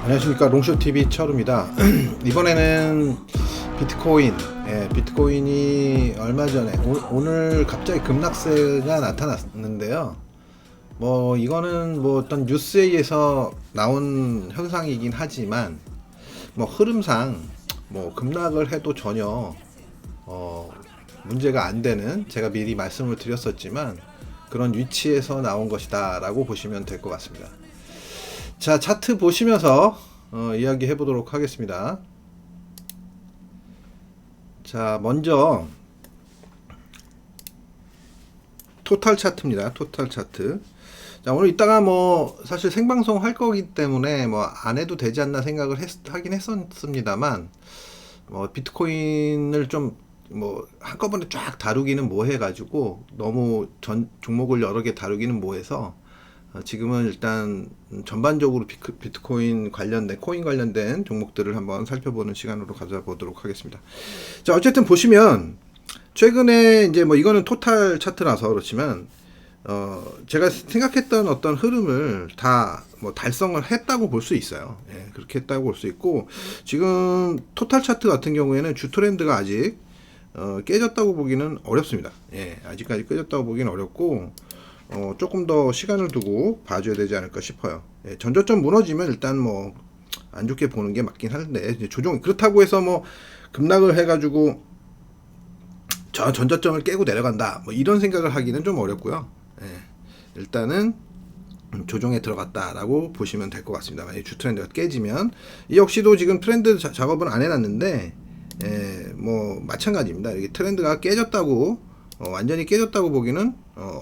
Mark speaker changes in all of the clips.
Speaker 1: 안녕하십니까, 롱쇼TV 차루입니다. 이번에는 비트코인, 비트코인이 얼마 전에 오늘 갑자기 급락세가 나타났는데요. 뭐 이거는 뭐 어떤 뉴스에 의해서 나온 현상이긴 하지만 뭐 흐름상 뭐 급락을 해도 전혀 문제가 안 되는, 제가 미리 말씀을 드렸었지만 그런 위치에서 나온 것이다 라고 보시면 될 것 같습니다. 자, 차트 보시면서 이야기 해보도록 하겠습니다. 자, 먼저 토탈 차트입니다. 토탈 차트. 자, 오늘 이따가 뭐 사실 생방송 할 거기 때문에 뭐 안 해도 되지 않나 생각을 하긴 했었습니다만, 뭐 비트코인을 좀 뭐 한꺼번에 쫙 다루기는 뭐해 가지고 너무 종목을 여러 개 다루기는 뭐해서 지금은 일단 전반적으로 비트코인 관련된, 코인 관련된 종목들을 한번 살펴보는 시간으로 가져보도록 하겠습니다. 자, 어쨌든 보시면 최근에 이제 뭐 이거는 토탈 차트라서 그렇지만 제가 생각했던 어떤 흐름을 다 뭐 달성을 했다고 볼 수 있어요. 예, 그렇게 했다고 볼 수 있고, 지금 토탈 차트 같은 경우에는 주 트렌드가 아직 깨졌다고 보기는 어렵습니다. 예, 아직까지 깨졌다고 보기는 어렵고, 조금 더 시간을 두고 봐줘야 되지 않을까 싶어요. 예, 전저점 무너지면 일단 뭐 안 좋게 보는 게 맞긴 한데, 이제 조정, 그렇다고 해서 뭐 급락을 해가지고 저 전저점을 깨고 내려간다 뭐 이런 생각을 하기는 좀 어렵고요. 예, 일단은 조정에 들어갔다라고 보시면 될 것 같습니다. 만약 주 트렌드가 깨지면, 이 역시도 지금 트렌드 작업은 안 해놨는데, 뭐 마찬가지입니다. 이게 트렌드가 깨졌다고 완전히 깨졌다고 보기는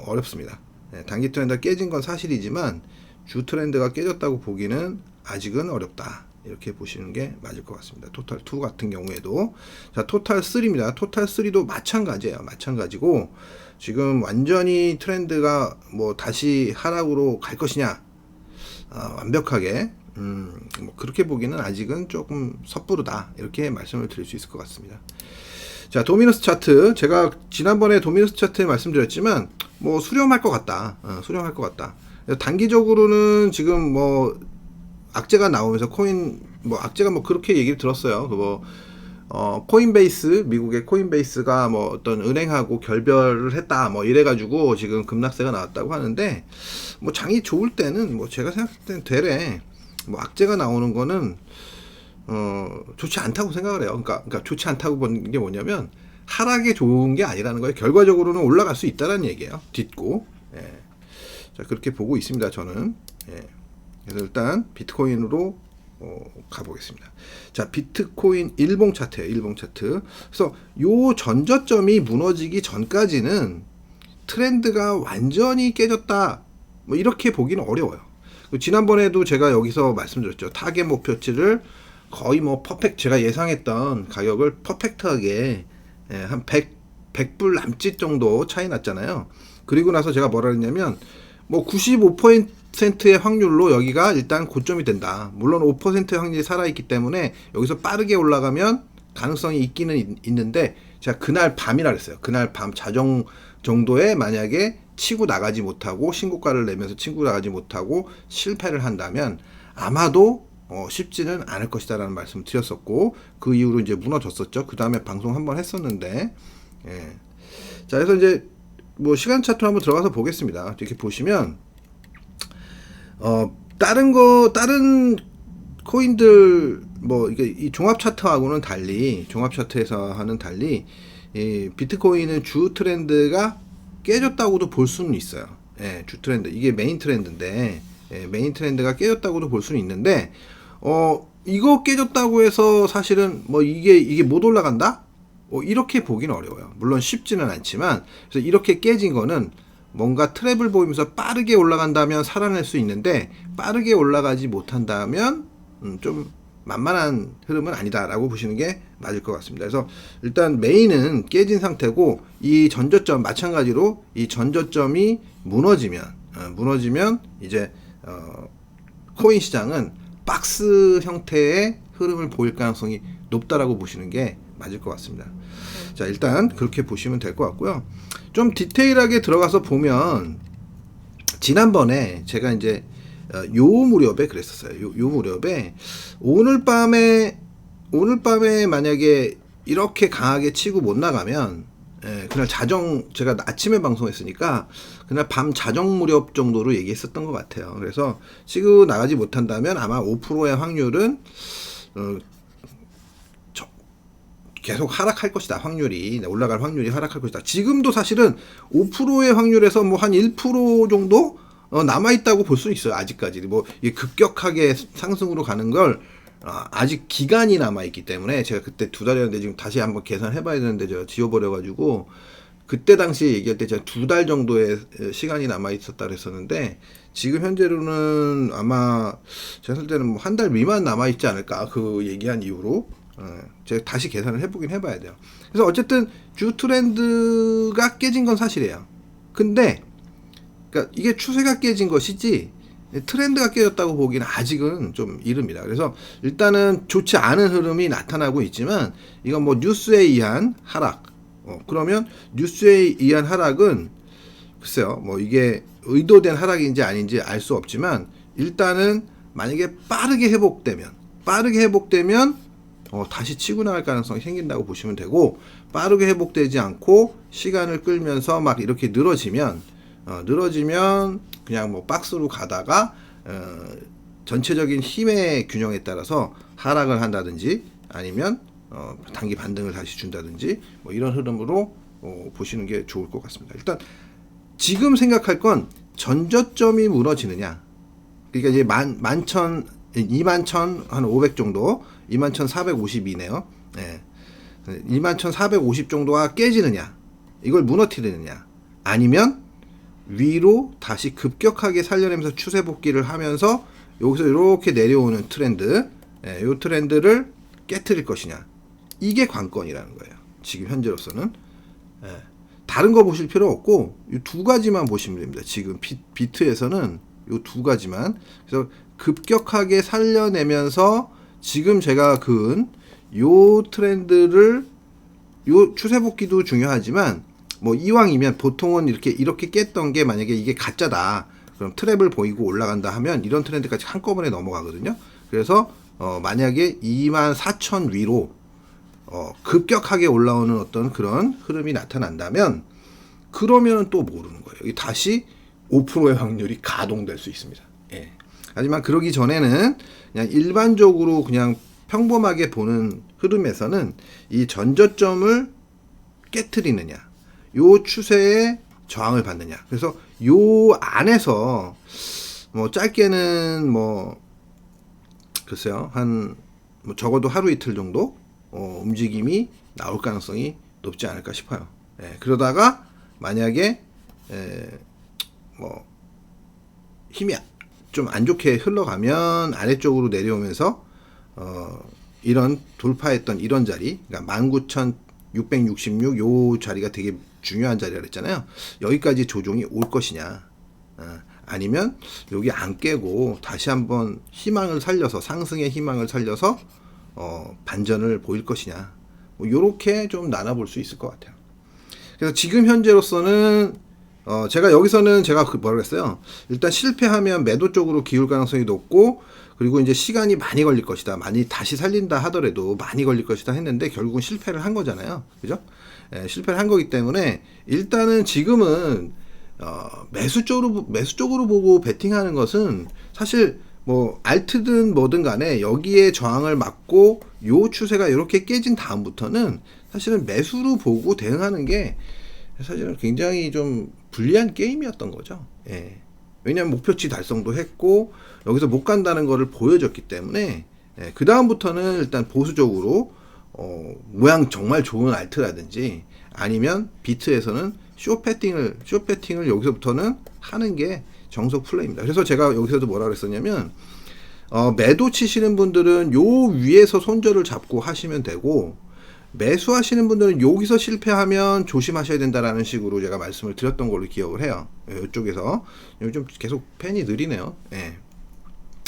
Speaker 1: 어렵습니다. 단기 트렌드가 깨진 건 사실이지만 주 트렌드가 깨졌다고 보기는 아직은 어렵다, 이렇게 보시는 게 맞을 것 같습니다. 토탈 2 같은 경우에도, 자, 토탈 3입니다. 토탈 3도 마찬가지예요. 마찬가지고, 지금 완전히 트렌드가 뭐 다시 하락으로 갈 것이냐, 완벽하게 뭐 그렇게 보기는 아직은 조금 섣부르다, 이렇게 말씀을 드릴 수 있을 것 같습니다. 자, 도미너스 차트, 제가 지난번에 도미너스 차트에 말씀드렸지만 뭐 수렴할 것 같다, 수렴할 것 같다. 단기적으로는 지금 뭐 악재가 나오면서 코인, 뭐 악재가 뭐 그렇게 얘기를 들었어요. 뭐 코인베이스, 미국의 코인베이스가 뭐 어떤 은행하고 결별을 했다 뭐 이래가지고 지금 급락세가 나왔다고 하는데, 뭐 장이 좋을 때는 뭐 제가 생각할 때는 되레 뭐 악재가 나오는 거는 좋지 않다고 생각을 해요. 그러니까 좋지 않다고 보는 게 뭐냐면 하락에 좋은 게 아니라는 거예요. 결과적으로는 올라갈 수 있다는 얘기예요. 딛고. 예. 자, 그렇게 보고 있습니다, 저는. 예. 그래서 일단 비트코인으로 가보겠습니다. 자, 비트코인 일봉 차트예요. 일봉 차트. 그래서 요 전저점이 무너지기 전까지는 트렌드가 완전히 깨졌다, 뭐 이렇게 보기는 어려워요. 지난번에도 제가 여기서 말씀드렸죠. 타겟 목표치를 거의 뭐 제가 예상했던 가격을 퍼펙트하게 한 100불 남짓 정도 차이 났잖아요. 그리고 나서 제가 뭐라 했냐면, 뭐 95%의 확률로 여기가 일단 고점이 된다. 물론 5%의 확률이 살아있기 때문에 여기서 빠르게 올라가면 가능성이 있기는 있는데, 제가 그날 밤이라 그랬어요. 그날 밤 자정 정도에 만약에 치고 나가지 못하고, 신고가를 내면서 치고 나가지 못하고 실패를 한다면 아마도 쉽지는 않을 것이다 라는 말씀을 드렸었고, 그 이후로 이제 무너졌었죠. 그 다음에 방송 한번 했었는데, 예. 자, 그래서 이제 뭐 시간 차트로 한번 들어가서 보겠습니다. 이렇게 보시면 다른 코인들, 뭐 이게 이 종합 차트하고는 달리, 종합 차트에서는 달리, 이 비트코인은 주 트렌드가 깨졌다고도 볼 수는 있어요. 예, 주 트렌드, 이게 메인 트렌드인데, 메인 트렌드가 깨졌다고도 볼 수는 있는데, 이거 깨졌다고 해서 사실은 뭐 이게 못 올라간다? 이렇게 보기는 어려워요. 물론 쉽지는 않지만, 그래서 이렇게 깨진 거는 뭔가 트랩을 보이면서 빠르게 올라간다면 살아낼 수 있는데, 빠르게 올라가지 못한다면 좀 만만한 흐름은 아니다라고 보시는 게 맞을 것 같습니다. 그래서 일단 메인은 깨진 상태고, 이 전저점 마찬가지로 이 전저점이 무너지면 이제 코인 시장은 박스 형태의 흐름을 보일 가능성이 높다라고 보시는 게 맞을 것 같습니다. 자, 일단 그렇게 보시면 될 것 같고요. 좀 디테일하게 들어가서 보면, 지난번에 제가 이제 요 무렵에 그랬었어요. 요 무렵에 오늘 밤에 만약에 이렇게 강하게 치고 못 나가면 그날 제가 아침에 방송했으니까 그날 밤 자정 무렵 정도로 얘기했었던 것 같아요. 그래서 치고 나가지 못한다면 아마 5%의 확률은 계속 하락할 것이다. 확률이 올라갈 확률이 하락할 것이다. 지금도 사실은 5%의 확률에서 뭐 한 1% 정도 남아있다고 볼 수 있어요. 아직까지 뭐 급격하게 상승으로 가는 걸 아직 기간이 남아있기 때문에 제가 그때 2달이었는데 지금 다시 한번 계산해봐야 되는데 제가 지워버려가지고 그때 당시에 얘기할 때 제가 2달 정도의 시간이 남아있었다 그랬었는데 지금 현재로는 아마 제가 쓸 때는 뭐 한 달 미만 남아있지 않을까 그 얘기한 이후로 제가 다시 계산을 해보긴 해봐야 돼요. 그래서 어쨌든 주 트렌드가 깨진 건 사실이에요. 근데 그러니까 이게 추세가 깨진 것이지 트렌드가 깨졌다고 보기는 아직은 좀 이릅니다. 그래서 일단은 좋지 않은 흐름이 나타나고 있지만 이건 뭐 뉴스에 의한 하락. 그러면 뉴스에 의한 하락은 글쎄요, 뭐 이게 의도된 하락인지 아닌지 알 수 없지만 일단은 만약에 빠르게 회복되면 다시 치고 나갈 가능성이 생긴다고 보시면 되고 빠르게 회복되지 않고 시간을 끌면서 막 이렇게 늘어지면 그냥 뭐 박스로 가다가 전체적인 힘의 균형에 따라서 하락을 한다든지 아니면 단기 반등을 다시 준다든지 뭐 이런 흐름으로 보시는 게 좋을 것 같습니다. 일단 지금 생각할 건 전저점이 무너지느냐, 그러니까 이제 21,500 정도, 21,452네요. 네. 21,450 정도가 깨지느냐, 이걸 무너뜨리느냐, 아니면 위로 다시 급격하게 살려내면서 추세 복귀를 하면서 여기서 이렇게 내려오는 트렌드, 이 트렌드를 깨트릴 것이냐, 이게 관건이라는 거예요. 지금 현재로서는 다른 거 보실 필요 없고 이 두 가지만 보시면 됩니다. 지금 비트에서는 이 두 가지만. 그래서 급격하게 살려내면서 지금 제가 그은 요 트렌드를, 요 추세 복귀도 중요하지만 뭐 이왕이면 보통은 이렇게 깼던 게 만약에 이게 가짜다, 그럼 트랩을 보이고 올라간다 하면 이런 트렌드까지 한꺼번에 넘어가거든요. 그래서 만약에 24,000 위로 급격하게 올라오는 어떤 그런 흐름이 나타난다면 그러면 또 모르는 거예요. 다시 5%의 확률이 가동될 수 있습니다. 예. 하지만 그러기 전에는 그냥 일반적으로 그냥 평범하게 보는 흐름에서는 이 전저점을 깨트리느냐, 요 추세에 저항을 받느냐. 그래서 요 안에서 뭐 짧게는 뭐 글쎄요, 뭐 적어도 하루 이틀 정도 움직임이 나올 가능성이 높지 않을까 싶어요. 그러다가 만약에 뭐 힘이 좀 안 좋게 흘러가면 아래쪽으로 내려오면서 이런 돌파했던 이런 자리, 그러니까 19,666 요 자리가 되게 중요한 자리라 그랬잖아요. 여기까지 조정이 올 것이냐, 아니면 여기 안 깨고 다시 한번 희망을 살려서, 상승의 희망을 살려서 반전을 보일 것이냐, 뭐 요렇게 좀 나눠볼 수 있을 것 같아요. 그래서 지금 현재로서는 제가 여기서는 제가 뭐라 그랬어요. 일단 실패하면 매도 쪽으로 기울 가능성이 높고, 그리고 이제 시간이 많이 걸릴 것이다, 많이 다시 살린다 하더라도 많이 걸릴 것이다 했는데 결국은 실패를 한 거잖아요. 그죠? 실패를 한 거기 때문에 일단은 지금은 매수 쪽으로 보고 베팅하는 것은 사실 뭐 알트든 뭐든 간에 여기에 저항을 막고 요 추세가 이렇게 깨진 다음부터는 사실은 매수로 보고 대응하는 게 사실은 굉장히 좀 불리한 게임이었던 거죠. 왜냐하면 목표치 달성도 했고 여기서 못 간다는 거를 보여줬기 때문에 그 다음부터는 일단 보수적으로 모양 정말 좋은 알트라든지 아니면 비트에서는 쇼패팅을 여기서부터는 하는 게 정석 플레이입니다. 그래서 제가 여기서도 뭐라 그랬었냐면 매도 치시는 분들은 요 위에서 손절을 잡고 하시면 되고, 매수하시는 분들은 여기서 실패하면 조심하셔야 된다라는 식으로 제가 말씀을 드렸던 걸로 기억을 해요. 이쪽에서 요즘 계속 펜이 느리네요.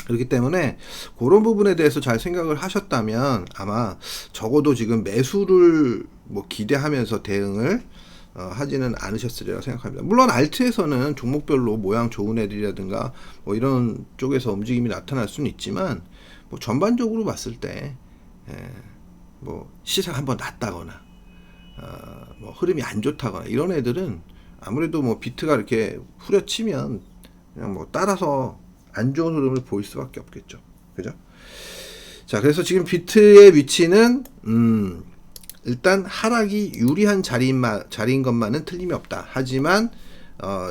Speaker 1: 그렇기 때문에 그런 부분에 대해서 잘 생각을 하셨다면 아마 적어도 지금 매수를 뭐 기대하면서 대응을 하지는 않으셨으리라 생각합니다. 물론 알트에서는 종목별로 모양 좋은 애들이라든가 뭐 이런 쪽에서 움직임이 나타날 수는 있지만 뭐 전반적으로 봤을 때 뭐 시세가 한번 낮다거나 뭐 흐름이 안 좋다거나 이런 애들은 아무래도 뭐 비트가 이렇게 후려치면 그냥 뭐 따라서 안 좋은 흐름을 보일 수밖에 없겠죠. 그죠? 자, 그래서 지금 비트의 위치는 일단 하락이 유리한 자리인 것만은 틀림이 없다. 하지만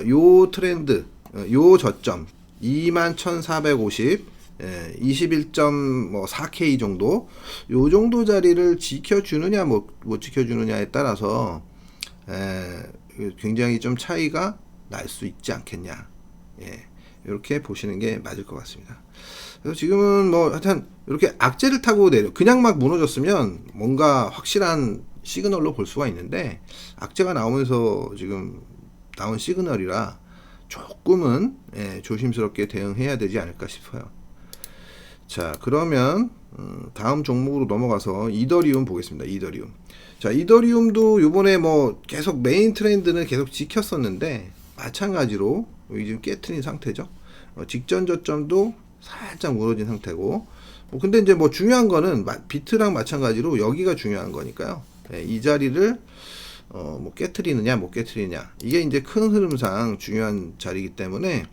Speaker 1: 요 트렌드, 요 저점 21,450, 21.4K 정도, 요 정도 자리를 지켜주느냐 못 지켜주느냐에 따라서 굉장히 좀 차이가 날 수 있지 않겠냐. 이렇게 보시는 게 맞을 것 같습니다. 그래서 지금은 뭐 하여튼 이렇게 악재를 타고 그냥 막 무너졌으면 뭔가 확실한 시그널로 볼 수가 있는데 악재가 나오면서 지금 나온 시그널이라 조금은 조심스럽게 대응해야 되지 않을까 싶어요. 자, 그러면 다음 종목으로 넘어가서 이더리움 보겠습니다. 이더리움. 자, 이더리움도 요번에 뭐 계속 메인 트렌드는 계속 지켰었는데 마찬가지로 여기 지금 깨트린 상태죠. 직전 저점도 살짝 무너진 상태고, 근데 이제 뭐 중요한 거는 비트랑 마찬가지로 여기가 중요한 거니까요. 이 자리를 뭐 깨트리느냐 못 깨트리느냐, 이게 이제 큰 흐름상 중요한 자리이기 때문에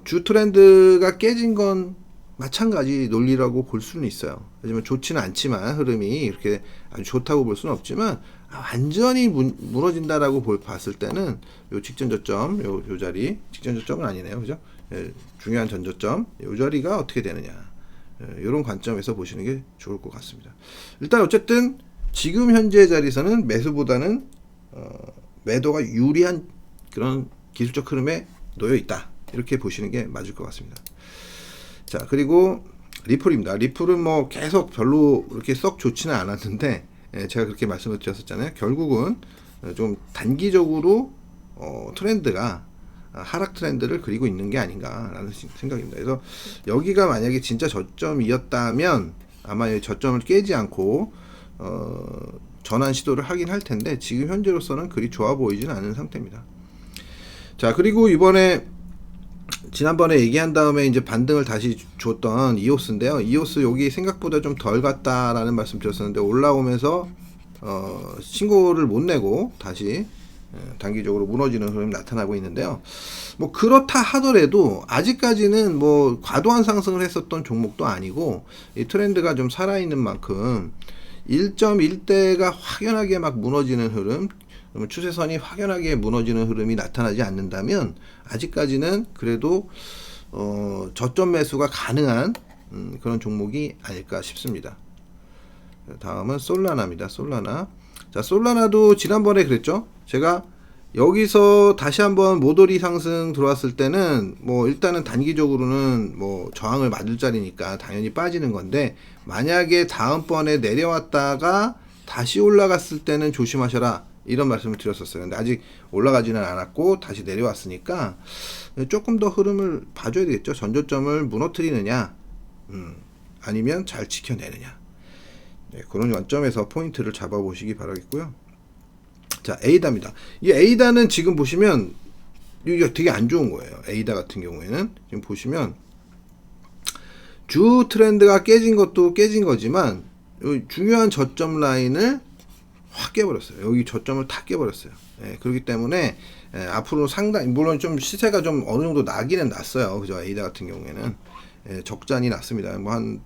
Speaker 1: 주 트렌드가 깨진 건 마찬가지 논리라고 볼 수는 있어요. 하지만 좋지는 않지만 흐름이 이렇게 아주 좋다고 볼 수는 없지만 완전히 무너진다라고 봤을 때는 요 직전 저점, 요 자리, 직전 저점은 아니네요, 그죠? 중요한 전저점, 요 자리가 어떻게 되느냐, 이런 관점에서 보시는 게 좋을 것 같습니다. 일단 어쨌든 지금 현재 자리에서는 매수보다는 매도가 유리한 그런 기술적 흐름에 놓여 있다, 이렇게 보시는 게 맞을 것 같습니다. 자, 그리고 리플입니다. 리플은 뭐 계속 별로 그렇게 썩 좋지는 않았는데 제가 그렇게 말씀을 드렸었잖아요. 결국은 좀 단기적으로 트렌드가 하락 트렌드를 그리고 있는 게 아닌가라는 생각입니다. 그래서 여기가 만약에 진짜 저점이었다면 아마 저점을 깨지 않고 전환 시도를 하긴 할 텐데 지금 현재로서는 그리 좋아 보이지는 않은 상태입니다. 자, 그리고 이번에 지난번에 얘기한 다음에 이제 반등을 다시 줬던 이오스인데요. 이오스 여기 생각보다 좀 덜 갔다라는 말씀 드렸었는데 올라오면서 신고를 못 내고 다시 단기적으로 무너지는 흐름이 나타나고 있는데요. 뭐 그렇다 하더라도 아직까지는 뭐 과도한 상승을 했었던 종목도 아니고 이 트렌드가 좀 살아있는 만큼 1.1대가 확연하게 막 무너지는 흐름, 그러면 추세선이 확연하게 무너지는 흐름이 나타나지 않는다면 아직까지는 그래도 저점 매수가 가능한 그런 종목이 아닐까 싶습니다. 다음은 솔라나입니다. 솔라나. 자, 솔라나도 지난번에 그랬죠. 제가 여기서 다시 한번 모더리 상승 들어왔을 때는 뭐 일단은 단기적으로는 뭐 저항을 맞을 자리니까 당연히 빠지는 건데 만약에 다음번에 내려왔다가 다시 올라갔을 때는 조심하셔라, 이런 말씀을 드렸었어요. 근데 아직 올라가지는 않았고 다시 내려왔으니까 조금 더 흐름을 봐줘야 되겠죠. 전저점을 무너뜨리느냐 아니면 잘 지켜내느냐, 그런 관점에서 포인트를 잡아보시기 바라겠고요. 자, 에이다입니다. 이 에이다는 지금 보시면 이게 되게 안 좋은 거예요. 에이다 같은 경우에는 지금 보시면 주 트렌드가 깨진 것도 깨진 거지만 중요한 저점 라인을 확 깨버렸어요. 여기 저점을 다 깨버렸어요. 그렇기 때문에 앞으로 상당히, 물론 좀 시세가 좀 어느 정도 나기는 났어요. 그죠? 에이다 같은 경우에는 적잖이 났습니다. 뭐 한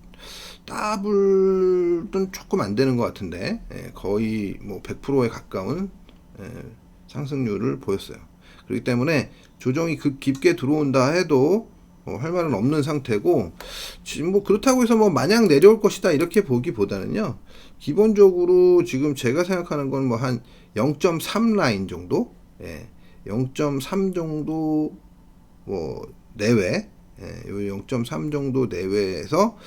Speaker 1: 더블은 조금 안 되는 것 같은데 거의 뭐 100%에 가까운 상승률을 보였어요. 그렇기 때문에 조정이 깊게 들어온다 해도 할 말은 없는 상태고, 지금 뭐 그렇다고 해서 뭐 마냥 내려올 것이다 이렇게 보기보다는요, 기본적으로 지금 제가 생각하는 건 뭐 한 0.3 라인 정도, 0.3 정도 뭐 내외, 요 0.3 정도 내외에서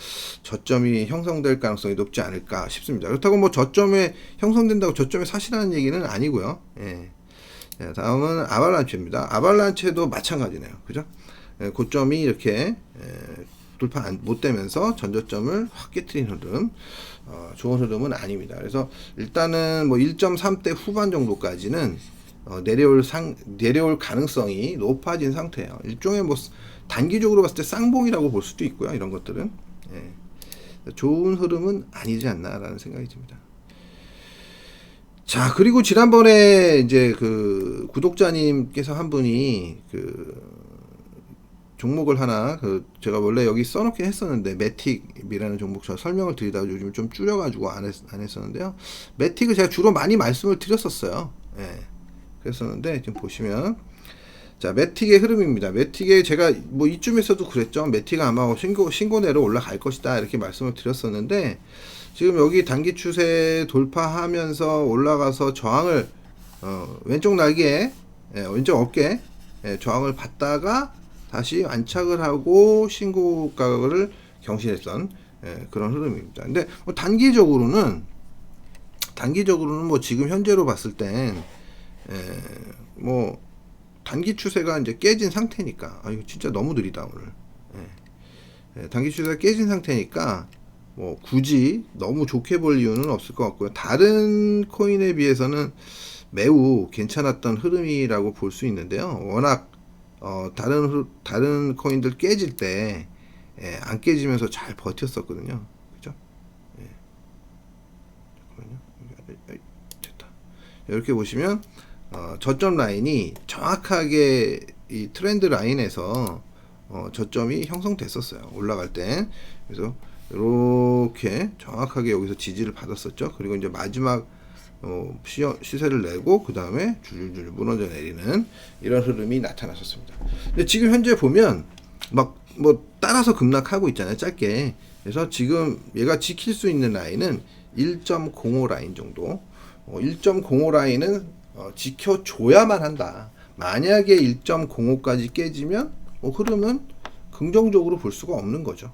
Speaker 1: 저점이 형성될 가능성이 높지 않을까 싶습니다. 그렇다고 뭐 저점에 형성된다고 저점에 사시라는 얘기는 아니고요. 다음은 아발란체입니다. 아발란체도 마찬가지네요. 그죠? 고점이 이렇게 돌파 못 되면서 전저점을 확 깨트린 흐름, 좋은 흐름은 아닙니다. 그래서 일단은 뭐 1.3대 후반 정도까지는 내려올 가능성이 높아진 상태예요. 일종의 뭐 단기적으로 봤을 때 쌍봉이라고 볼 수도 있고요. 이런 것들은 좋은 흐름은 아니지 않나라는 생각이 듭니다. 자, 그리고 지난번에 이제 그 구독자님께서 한 분이 그 종목을 하나 제가 원래 여기 써놓긴 했었는데 매틱이라는 종목 저 설명을 드리다가 요즘 좀 줄여가지고 안 했었는데요. 매틱을 제가 주로 많이 말씀을 드렸었어요. 그랬었는데 지금 보시면 자, 매틱의 흐름입니다. 매틱의 제가 뭐 이쯤에서도 그랬죠. 매틱은 아마 신고내로 올라갈 것이다 이렇게 말씀을 드렸었는데 지금 여기 단기 추세 돌파하면서 올라가서 저항을 왼쪽 날개에 왼쪽 어깨 저항을 받다가 다시 안착을 하고 신고가를 경신했던 그런 흐름입니다. 근데 뭐 단기적으로는 뭐 지금 현재로 봤을 땐 뭐 단기 추세가 이제 깨진 상태니까 이거 진짜 너무 느리다 오늘. 단기 추세가 깨진 상태니까 뭐 굳이 너무 좋게 볼 이유는 없을 것 같고요. 다른 코인에 비해서는 매우 괜찮았던 흐름이라고 볼 수 있는데요. 워낙 다른 코인들 깨질 때 안 깨지면서 잘 버텼었거든요. 그죠? 됐다. 이렇게 보시면 저점 라인이 정확하게 이 트렌드 라인에서 저점이 형성됐었어요. 올라갈 때. 그래서 이렇게 정확하게 여기서 지지를 받았었죠. 그리고 이제 마지막 시세를 내고 그 다음에 줄줄 무너져 내리는 이런 흐름이 나타났었습니다. 근데 지금 현재 보면 막 뭐 따라서 급락하고 있잖아요. 짧게. 그래서 지금 얘가 지킬 수 있는 라인은 1.05 라인 정도. 1.05 라인은 지켜줘야만 한다. 만약에 1.05까지 깨지면 흐름은 긍정적으로 볼 수가 없는 거죠.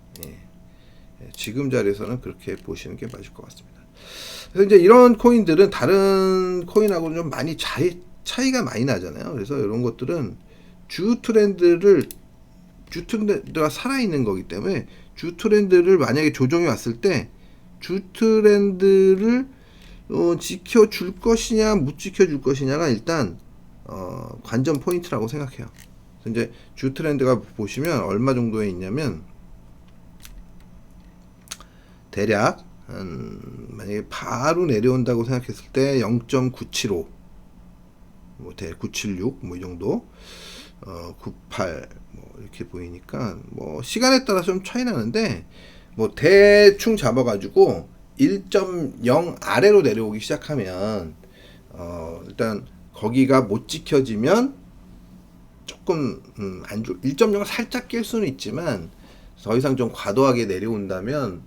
Speaker 1: 지금 자리에서는 그렇게 보시는 게 맞을 것 같습니다. 그래서 이제 이런 코인들은 다른 코인하고는 좀 많이 차이가 많이 나잖아요. 그래서 이런 것들은 주 트렌드가 살아있는 거기 때문에 주 트렌드를 만약에 조정이 왔을 때 주 트렌드를 지켜줄 것이냐 못 지켜줄 것이냐가 일단 관전 포인트라고 생각해요. 그래서 이제 주 트렌드가 보시면 얼마 정도에 있냐면 대략 만약에 바로 내려온다고 생각했을 때 0.975 뭐 976 뭐 이 정도 98 뭐 이렇게 보이니까 뭐 시간에 따라 좀 차이 나는데 뭐 대충 잡아가지고 1.0 아래로 내려오기 시작하면 일단 거기가 못 지켜지면 조금 안 좋. 1.0을 살짝 깰 수는 있지만 더 이상 좀 과도하게 내려온다면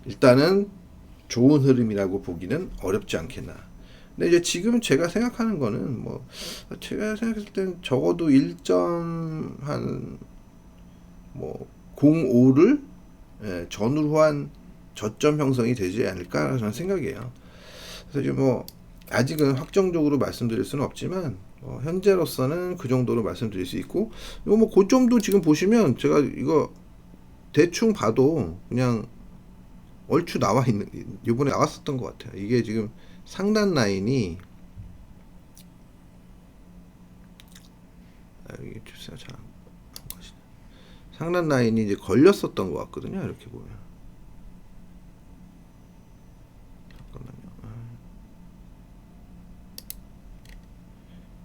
Speaker 1: 일단은 좋은 흐름이라고 보기는 어렵지 않겠나. 근데 이제 지금 제가 생각하는 거는 뭐 제가 생각했을 땐 적어도 05를 전후로 한 저점 형성이 되지 않을까 저는 생각이에요. 그래서 이제 뭐 아직은 확정적으로 말씀드릴 수는 없지만 현재로서는 그 정도로 말씀드릴 수 있고 이거 뭐 고점도 지금 보시면 제가 이거 대충 봐도 그냥 얼추 나와 있는 이번에 나왔었던 것 같아요. 이게 지금 상단 라인이 이게 주세요 잘 상단 라인이 이제 걸렸었던 것 같거든요. 이렇게 보면 잠깐만요.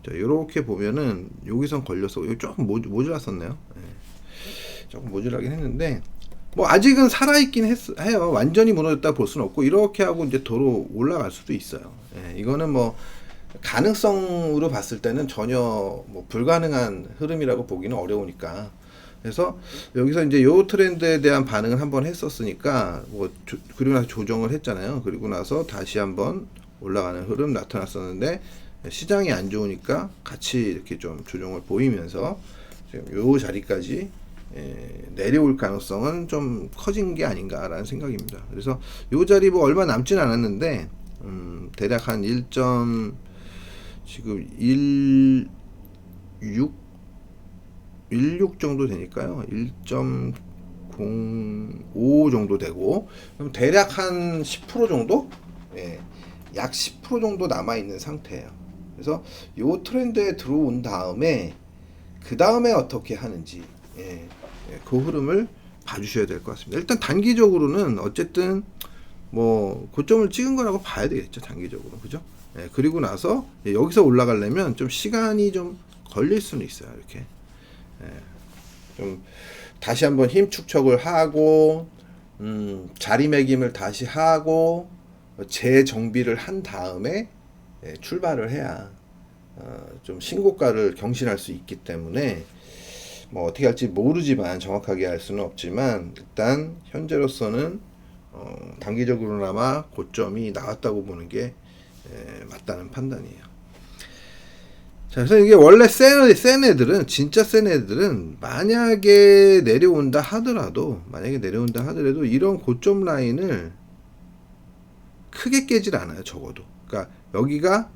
Speaker 1: 자 이렇게 보면은 여기선 걸렸어. 여기 조금 모자랐었네요. 조금 모자라긴 했는데 뭐 아직은 살아있긴 해요. 완전히 무너졌다 볼 수는 없고 이렇게 하고 이제 도로 올라갈 수도 있어요. 이거는 뭐 가능성으로 봤을 때는 전혀 뭐 불가능한 흐름이라고 보기는 어려우니까. 그래서 여기서 이제 요 트렌드에 대한 반응을 한번 했었으니까 뭐 그리고 나서 조정을 했잖아요. 그리고 나서 다시 한번 올라가는 흐름 나타났었는데 시장이 안 좋으니까 같이 이렇게 좀 조정을 보이면서 지금 요 자리까지 내려올 가능성은 좀 커진 게 아닌가라는 생각입니다. 그래서 요 자리 뭐 얼마 남진 않았는데 대략 한 16 정도 되니까요. 1.9 0.05 정도 되고, 그럼 대략 한 10% 정도? 예, 약 10% 정도 남아 있는 상태예요. 그래서 요 트렌드에 들어온 다음에 그 다음에 어떻게 하는지, 예, 그 흐름을 봐주셔야 될 것 같습니다. 일단 단기적으로는 어쨌든 뭐 고점을 찍은 거라고 봐야 되겠죠, 단기적으로. 그죠? 예, 그리고 나서 여기서 올라가려면 좀 시간이 좀 걸릴 수는 있어요. 이렇게 예, 좀 다시 한번 힘 축적을 하고 자리매김을 다시 하고 재정비를 한 다음에 예, 출발을 해야 좀 신고가를 경신할 수 있기 때문에 뭐 어떻게 할지 모르지만, 정확하게 알 수는 없지만, 일단 현재로서는 단기적으로나마 고점이 나왔다고 보는 게 맞다는 판단이에요. 자, 그래서 이게 원래 센 애들은, 진짜 센 애들은 만약에 내려온다 하더라도 이런 고점 라인을 크게 깨질 않아요, 적어도. 그러니까 여기가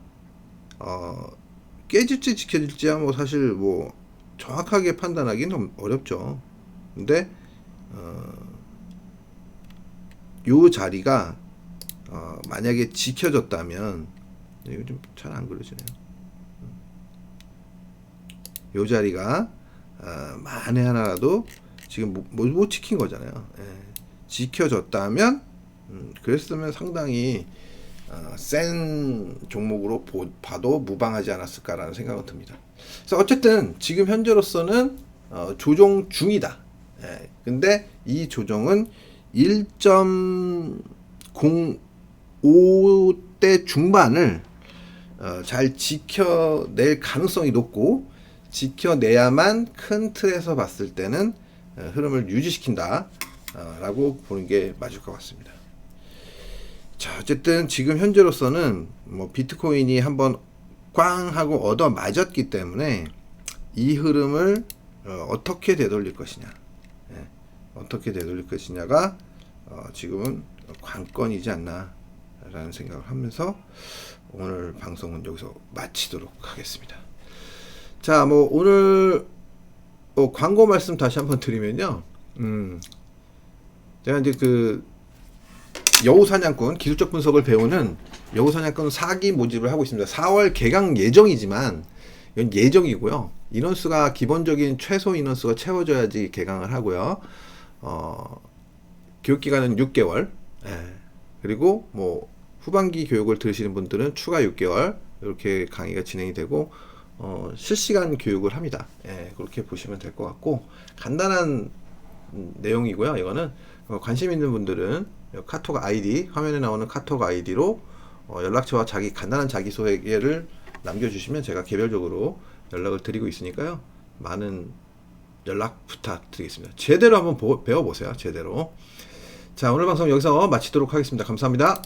Speaker 1: 깨질지 지켜질지야 뭐 사실 뭐 정확하게 판단하기는 어렵죠. 근데 요 자리가 만약에 지켜졌다면, 이거 좀 잘 안 그려지네요. 요 자리가 만에 하나라도 지금 못 지킨 거잖아요. 예. 지켜졌다면, 그랬으면 상당히 센 종목으로 봐도 무방하지 않았을까라는 생각은 듭니다. 그래서 어쨌든 지금 현재로서는 조정 중이다. 예. 근데 이 조정은 1.05대 중반을 잘 지켜낼 가능성이 높고, 지켜내야만 큰 틀에서 봤을 때는 흐름을 유지시킨다 라고 보는 게 맞을 것 같습니다. 자, 어쨌든 지금 현재로서는 뭐 비트코인이 한번 꽝 하고 얻어 맞았기 때문에 이 흐름을 어떻게 되돌릴 것이냐, 예, 어떻게 되돌릴 것이냐가 지금은 관건이지 않나 라는 생각을 하면서 오늘 방송은 여기서 마치도록 하겠습니다. 자, 뭐 오늘 광고 말씀 다시 한번 드리면요, 제가 이제 그 여우사냥꾼 기술적 분석을 배우는 여우사냥꾼 4기 모집을 하고 있습니다. 4월 개강 예정이지만, 이건 예정이고요. 인원수가, 기본적인 최소 인원수가 채워져야지 개강을 하고요. 교육기간은 6개월. 예. 그리고 뭐 후반기 교육을 들으시는 분들은 추가 6개월 이렇게 강의가 진행이 되고, 실시간 교육을 합니다. 예, 그렇게 보시면 될 것 같고, 간단한 내용이고요. 이거는 관심 있는 분들은 카톡 아이디, 화면에 나오는 카톡 아이디로 연락처와 간단한 자기소개를 남겨주시면 제가 개별적으로 연락을 드리고 있으니까요, 많은 연락 부탁드리겠습니다. 제대로 한번 배워보세요. 제대로. 자, 오늘 방송 여기서 마치도록 하겠습니다. 감사합니다.